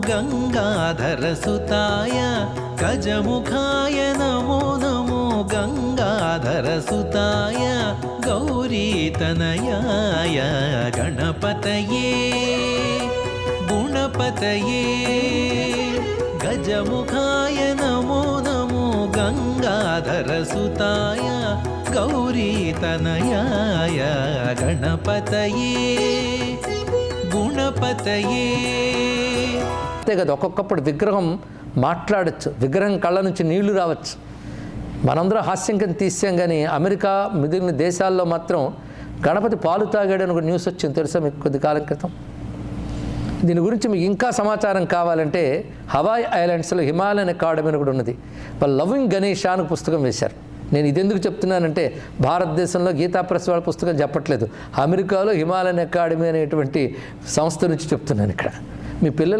गङ्गाधरसुताय गजमुखाय नमो नमो गङ्गाधरसुताय गौरीतनयाय गणपतये गुणपतये गजमुखाय नमो नमो गङ्गाधरसुताय गौरीतनयाय गणपतये గుణపతయే. అంతే కదా, ఒక్కొక్కప్పుడు విగ్రహం మాట్లాడచ్చు, విగ్రహం కళ్ళ నుంచి నీళ్లు రావచ్చు. మనందరం హాస్యం కింద తీసాం, కానీ అమెరికా మిగిలిన దేశాల్లో మాత్రం గణపతి పాలు తాగాడని ఒక న్యూస్ వచ్చింది తెలుసా మీకు కొద్ది కాలం క్రితం. దీని గురించి మీకు ఇంకా సమాచారం కావాలంటే హవాయ్ ఐలాండ్స్లో హిమాలయన్ అకాడమీ అని కూడా ఉన్నది. వాళ్ళు లవింగ్ గణేష్ అని పుస్తకం వేశారు. నేను ఇది ఎందుకు చెప్తున్నానంటే భారతదేశంలో గీతా ప్రెస్ వాళ్ళ పుస్తకం చెప్పట్లేదు, అమెరికాలో హిమాలయన్ అకాడమీ అనేటువంటి సంస్థ నుంచి చెప్తున్నాను. ఇక్కడ మీ పిల్లలు